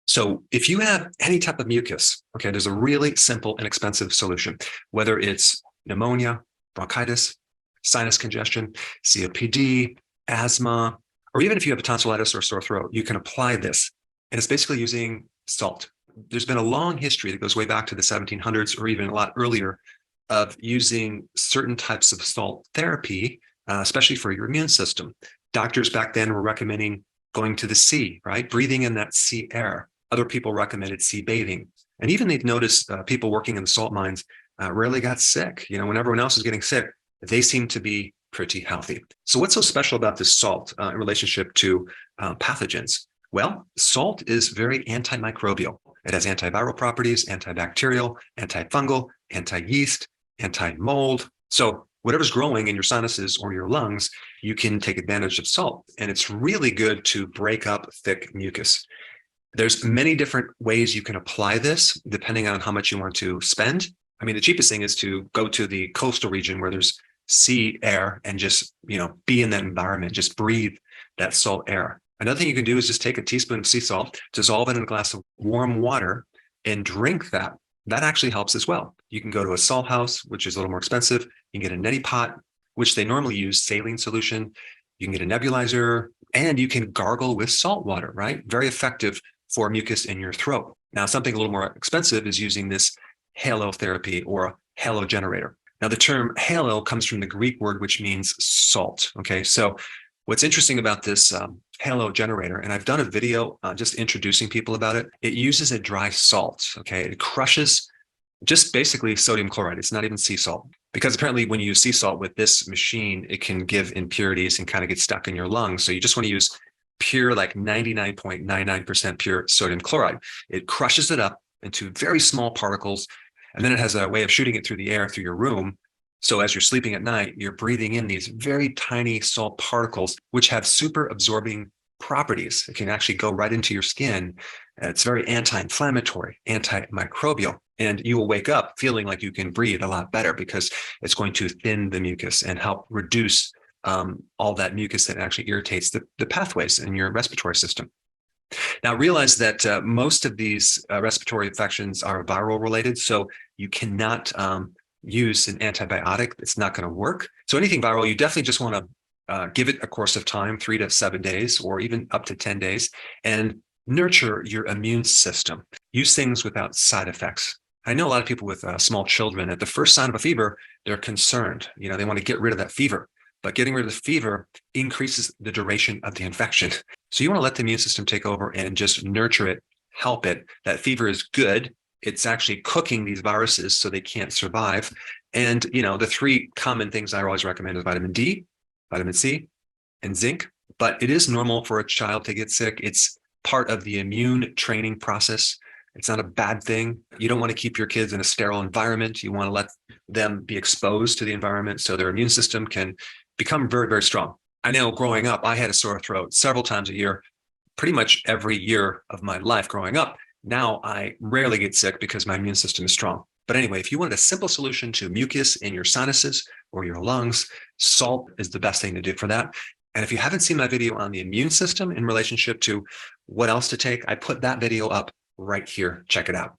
So if you have any type of mucus, okay, there's a really simple and expensive solution, whether it's pneumonia, bronchitis, sinus congestion, COPD, asthma, or even if you have tonsillitis or sore throat, you can apply this. And it's basically using salt. There's been a long history that goes way back to the 1700s or even a lot earlier of using certain types of salt therapy, especially for your immune system. Doctors back then were recommending going to the sea, right? Breathing in that sea air. Other people recommended sea bathing. And even they've noticed people working in the salt mines rarely got sick. When everyone else is getting sick, they seem to be pretty healthy. So what's so special about this salt in relationship to pathogens? Well, salt is very antimicrobial. It has antiviral properties, antibacterial, antifungal, anti-yeast, anti-mold. So whatever's growing in your sinuses or your lungs, you can take advantage of salt. And it's really good to break up thick mucus. There's many different ways you can apply this depending on how much you want to spend. I mean, the cheapest thing is to go to the coastal region where there's sea air and just, be in that environment, just breathe that salt air. Another thing you can do is just take a teaspoon of sea salt, dissolve it in a glass of warm water and drink that. That actually helps as well. You can go to a salt house, which is a little more expensive. You can get a neti pot, which they normally use saline solution. You can get a nebulizer and you can gargle with salt water, right? Very effective for mucus in your throat. Now, something a little more expensive is using this halo therapy or a halo generator. Now, the term halo comes from the Greek word, which means salt. Okay, so what's interesting about this halo generator, and I've done a video just introducing people about it, it uses a dry salt. Okay, it crushes just basically sodium chloride. It's not even sea salt. Because apparently when you use sea salt with this machine, it can give impurities and kind of get stuck in your lungs. So you just want to use pure, like 99.99% pure sodium chloride. It crushes it up into very small particles, and then it has a way of shooting it through the air through your room. So as you're sleeping at night, you're breathing in these very tiny salt particles, which have super absorbing properties. It can actually go right into your skin. It's very anti-inflammatory, antimicrobial, and you will wake up feeling like you can breathe a lot better because it's going to thin the mucus and help reduce all that mucus that actually irritates the pathways in your respiratory system. Now, realize that most of these respiratory infections are viral related, so you cannot use an antibiotic. It's not going to work. So anything viral, you definitely just want to give it a course of time, 3 to 7 days, or even up to 10 days, and nurture your immune system. Use things without side effects. I know a lot of people with small children, at the first sign of a fever, they're concerned. They want to get rid of that fever. But getting rid of the fever increases the duration of the infection. So you want to let the immune system take over and just nurture it, help it. That fever is good. It's actually cooking these viruses so they can't survive. And, the 3 common things I always recommend is vitamin D, vitamin C, and zinc. But it is normal for a child to get sick. It's part of the immune training process. It's not a bad thing. You don't want to keep your kids in a sterile environment. You want to let them be exposed to the environment so their immune system can become very, very strong. I know growing up, I had a sore throat several times a year, pretty much every year of my life growing up. Now I rarely get sick because my immune system is strong. But anyway, if you wanted a simple solution to mucus in your sinuses or your lungs, salt is the best thing to do for that. And if you haven't seen my video on the immune system in relationship to what else to take, I put that video up right here. Check it out.